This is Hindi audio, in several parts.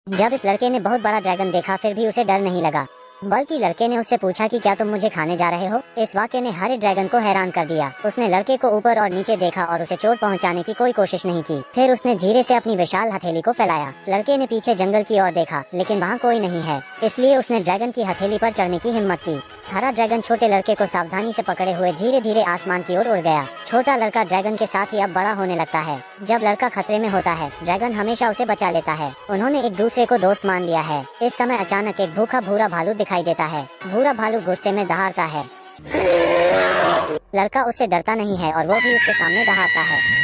जब इस लड़के ने बहुत बड़ा ड्रैगन देखा फिर भी उसे डर नहीं लगा, बल्कि लड़के ने उससे पूछा कि क्या तुम मुझे खाने जा रहे हो। इस वाक्य ने हरे ड्रैगन को हैरान कर दिया। उसने लड़के को ऊपर और नीचे देखा और उसे चोट पहुंचाने की कोई कोशिश नहीं की। फिर उसने धीरे से अपनी विशाल हथेली को फैलाया। लड़के ने पीछे जंगल की ओर देखा लेकिन वहाँ कोई नहीं है, इसलिए उसने ड्रैगन की हथेली पर चढ़ने की हिम्मत की। हरा ड्रैगन छोटे लड़के को सावधानी से पकड़े हुए धीरे धीरे आसमान की ओर उड़ गया। छोटा लड़का ड्रैगन के साथ ही अब बड़ा होने लगता है। जब लड़का खतरे में होता है ड्रैगन हमेशा उसे बचा लेता है। उन्होंने एक दूसरे को दोस्त मान लिया है। इस समय अचानक एक भूखा भूरा भालू दिखाई देता है। भूरा भालू गुस्से में दहाड़ता है। लड़का उससे डरता नहीं है और वो भी उसके सामने दहाड़ता है।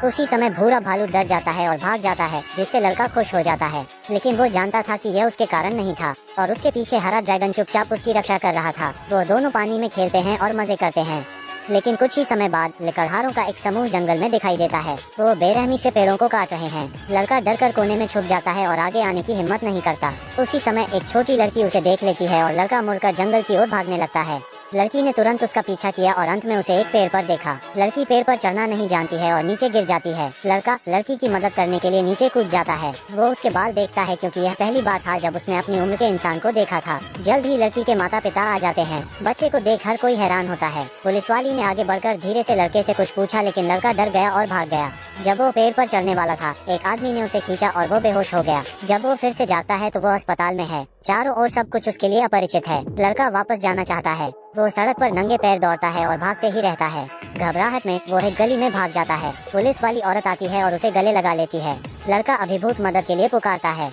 उसी समय भूरा भालू डर जाता है और भाग जाता है, जिससे लड़का खुश हो जाता है। लेकिन वो जानता था कि यह उसके कारण नहीं था और उसके पीछे हरा ड्रैगन चुपचाप उसकी रक्षा कर रहा था। वो दोनों पानी में खेलते हैं और मजे करते हैं। लेकिन कुछ ही समय बाद लकड़हारों का एक समूह जंगल में दिखाई देता है। वो बेरहमी से पेड़ों को काट रहे हैं। लड़का डर कर कोने में छुप जाता है और आगे आने की हिम्मत नहीं करता। उसी समय एक छोटी लड़की उसे देख लेती है और लड़का मुड़कर जंगल की ओर भागने लगता है। लड़की ने तुरंत उसका पीछा किया और अंत में उसे एक पेड़ पर देखा। लड़की पेड़ पर चढ़ना नहीं जानती है और नीचे गिर जाती है। लड़का लड़की की मदद करने के लिए नीचे कूद जाता है। वो उसके बाल देखता है क्योंकि यह पहली बार था जब उसने अपनी उम्र के इंसान को देखा था। जल्द ही लड़की के माता पिता आ जाते हैं। बच्चे को देख हर कोई हैरान होता है। पुलिस वाली ने आगे बढ़कर धीरे से लड़के से कुछ पूछा लेकिन लड़का डर गया और भाग गया। जब वो पेड़ पर चढ़ने वाला था एक आदमी ने उसे खींचा और वो बेहोश हो गया। जब वो फिर से जागता है तो वो अस्पताल में है। चारों ओर सब कुछ उसके लिए अपरिचित है। लड़का वापस जाना चाहता है। वो सड़क पर नंगे पैर दौड़ता है और भागते ही रहता है। घबराहट में वो एक गली में भाग जाता है। पुलिस वाली औरत आती है और उसे गले लगा लेती है। लड़का अभिभूत मदद के लिए पुकारता है।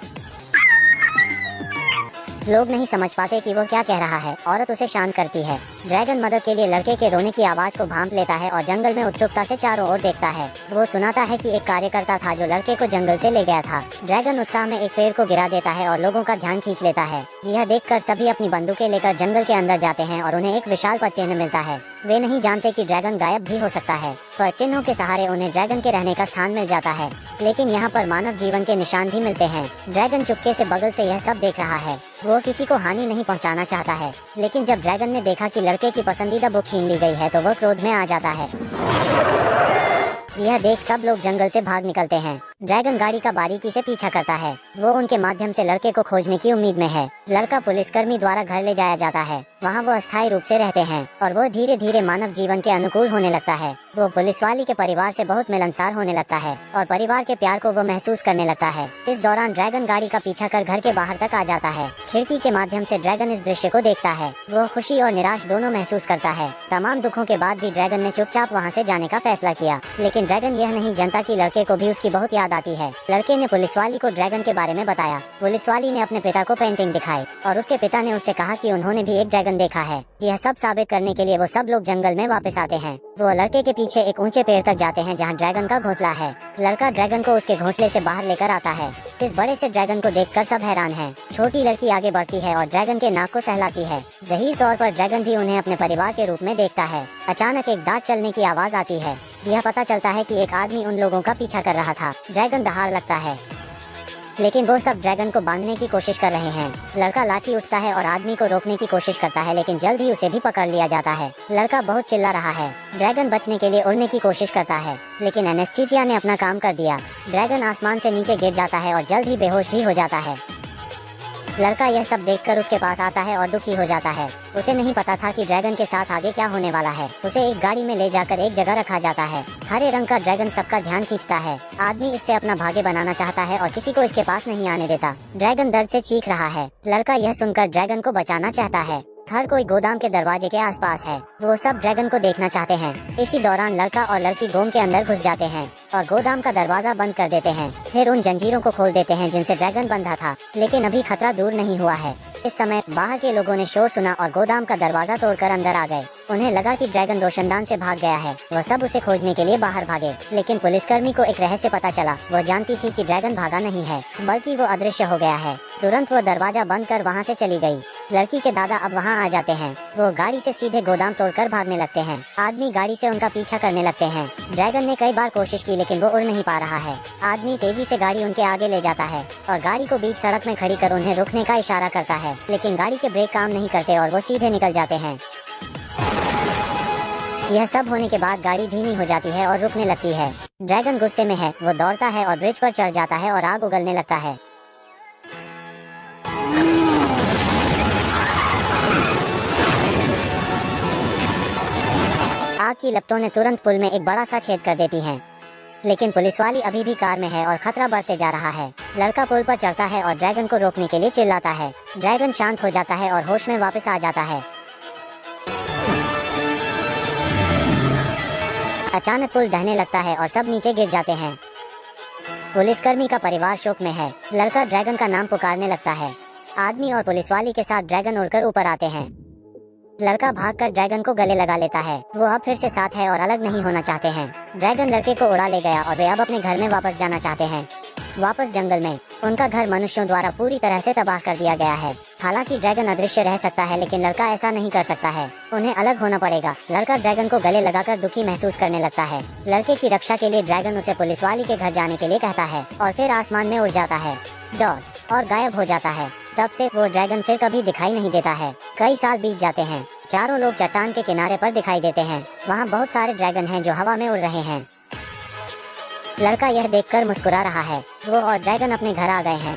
लोग नहीं समझ पाते कि वो क्या कह रहा है। औरत उसे शांत करती है। ड्रैगन मदद के लिए लड़के के रोने की आवाज को भांप लेता है और जंगल में उत्सुकता से चारों ओर देखता है। वो सुनाता है कि एक कार्यकर्ता था जो लड़के को जंगल से ले गया था। ड्रैगन उत्साह में एक पेड़ को गिरा देता है और लोगों का ध्यान खींच लेता है। यह देखकर सभी अपनी बंदूकें लेकर जंगल के अंदर जाते हैं और उन्हें एक विशाल पदचिह्न मिलता है। वे नहीं जानते कि ड्रैगन गायब भी हो सकता है। पदचिह्नों के सहारे उन्हें ड्रैगन के रहने का स्थान मिल जाता है, लेकिन यहाँ पर मानव जीवन के निशान भी मिलते हैं। ड्रैगन चुपके से बगल से यह सब देख रहा है। वो किसी को हानि नहीं पहुंचाना चाहता है, लेकिन जब ड्रैगन ने देखा कि लड़के की पसंदीदा बुक छीन ली गई है तो वो क्रोध में आ जाता है। यह देख सब लोग जंगल से भाग निकलते हैं। ड्रैगन गाड़ी का बारीकी से पीछा करता है। वो उनके माध्यम से लड़के को खोजने की उम्मीद में है। लड़का पुलिसकर्मी द्वारा घर ले जाया जाता है। वहाँ वो अस्थायी रूप से रहते हैं और वो धीरे धीरे मानव जीवन के अनुकूल होने लगता है। वो पुलिस वाली के परिवार से बहुत मिलनसार होने लगता है और परिवार के प्यार को वो महसूस करने लगता है। इस दौरान ड्रैगन गाड़ी का पीछा कर घर के बाहर तक आ जाता है। खिड़की के माध्यम से ड्रैगन इस दृश्य को देखता है। वो खुशी और निराश दोनों महसूस करता है। तमाम दुखों के बाद भी ड्रैगन ने चुपचाप वहाँ से जाने का फैसला किया, लेकिन ड्रैगन यह नहीं जानता कि लड़के को भी उसकी बहुत याद आती है। लड़के ने पुलिस वाली को ड्रैगन के बारे में बताया। पुलिस वाली ने अपने पिता को पेंटिंग दिखाई और उसके पिता ने उससे कहा कि उन्होंने भी एक ड्रैगन देखा है। यह सब साबित करने के लिए वो सब लोग जंगल में वापस आते हैं। वो लड़के के पीछे एक ऊंचे पेड़ तक जाते हैं जहाँ ड्रैगन का घोंसला है। लड़का ड्रैगन को उसके घोंसले से बाहर लेकर आता है। इस बड़े से ड्रैगन को देखकर सब हैरान हैं। छोटी लड़की आगे बढ़ती है और ड्रैगन के नाक को सहलाती है। ज़हीर तौर पर ड्रैगन भी उन्हें अपने परिवार के रूप में देखता है। अचानक एक दांत चलने की आवाज आती है। यह पता चलता है कि एक आदमी उन लोगों का पीछा कर रहा था। ड्रैगन दहाड़ लगता है, लेकिन वो सब ड्रैगन को बांधने की कोशिश कर रहे हैं। लड़का लाठी उठता है और आदमी को रोकने की कोशिश करता है, लेकिन जल्द ही उसे भी पकड़ लिया जाता है। लड़का बहुत चिल्ला रहा है। ड्रैगन बचने के लिए उड़ने की कोशिश करता है, लेकिन एनेस्थीसिया ने अपना काम कर दिया। ड्रैगन आसमान से नीचे गिर जाता है और जल्द ही बेहोश भी हो जाता है। लड़का यह सब देखकर उसके पास आता है और दुखी हो जाता है। उसे नहीं पता था कि ड्रैगन के साथ आगे क्या होने वाला है। उसे एक गाड़ी में ले जाकर एक जगह रखा जाता है। हरे रंग का ड्रैगन सबका ध्यान खींचता है। आदमी इससे अपना भाग्य बनाना चाहता है और किसी को इसके पास नहीं आने देता। ड्रैगन दर्द से चीख रहा है। लड़का यह सुनकर ड्रैगन को बचाना चाहता है। हर कोई गोदाम के दरवाजे के आसपास है। वो सब ड्रैगन को देखना चाहते हैं। इसी दौरान लड़का और लड़की गोम के अंदर घुस जाते हैं और गोदाम का दरवाजा बंद कर देते हैं। फिर उन जंजीरों को खोल देते हैं जिनसे ड्रैगन बंधा था, लेकिन अभी खतरा दूर नहीं हुआ है। इस समय बाहर के लोगों ने शोर सुना और गोदाम का दरवाजा तोड़कर अंदर आ गए। उन्हें लगा कि ड्रैगन रोशनदान से भाग गया है। वह सब उसे खोजने के लिए बाहर भागे, लेकिन पुलिसकर्मी को एक रहस्य पता चला। वो जानती थी कि ड्रैगन भागा नहीं है, बल्कि वो अदृश्य हो गया है। तुरंत वो दरवाजा बंद कर वहाँ से चली गई। लड़की के दादा अब वहाँ आ जाते हैं। वो गाड़ी से सीधे गोदाम तोड़कर भागने लगते हैं। आदमी गाड़ी से उनका पीछा करने लगते हैं। ड्रैगन ने कई बार कोशिश की, लेकिन वो उड़ नहीं पा रहा है। आदमी तेजी से गाड़ी उनके आगे ले जाता है और गाड़ी को बीच सड़क में खड़ी कर उन्हें रुकने का इशारा करता है, लेकिन गाड़ी के ब्रेक काम नहीं करते और वो सीधे निकल जाते हैं। यह सब होने के बाद गाड़ी धीमी हो जाती है और रुकने लगती है। ड्रैगन गुस्से में है, वो दौड़ता है और ब्रिज पर चढ़ जाता है और आग उगलने लगता है। आग की लपटों ने तुरंत पुल में एक बड़ा सा छेद कर देती हैं। लेकिन पुलिस वाली अभी भी कार में है और खतरा बढ़ते जा रहा है। लड़का पुल पर चढ़ता है और ड्रैगन को रोकने के लिए चिल्लाता है। ड्रैगन शांत हो जाता है और होश में वापस आ जाता है। अचानक पुल ढहने लगता है और सब नीचे गिर जाते हैं। पुलिसकर्मी का परिवार शोक में है। लड़का ड्रैगन का नाम पुकारने लगता है। आदमी और पुलिस वाली के साथ ड्रैगन उड़कर ऊपर आते हैं। लड़का भागकर ड्रैगन को गले लगा लेता है। वो अब फिर से साथ है और अलग नहीं होना चाहते हैं। ड्रैगन लड़के को उड़ा ले गया और वे अब अपने घर में वापस जाना चाहते हैं। वापस जंगल में उनका घर मनुष्यों द्वारा पूरी तरह से तबाह कर दिया गया है। हालांकि ड्रैगन अदृश्य रह सकता है, लेकिन लड़का ऐसा नहीं कर सकता है। उन्हें अलग होना पड़ेगा। लड़का ड्रैगन को गले लगाकर दुखी महसूस करने लगता है। लड़के की रक्षा के लिए ड्रैगन उसे पुलिस वाली के घर जाने के लिए कहता है और फिर आसमान में उड़ जाता है और गायब हो जाता है। तब से वो ड्रैगन फिर कभी दिखाई नहीं देता है। कई साल बीत जाते हैं। चारों लोग चट्टान के किनारे पर दिखाई देते हैं। वहाँ बहुत सारे ड्रैगन हैं जो हवा में उड़ रहे हैं। लड़का यह देखकर मुस्कुरा रहा है। वो और ड्रैगन अपने घर आ गए हैं।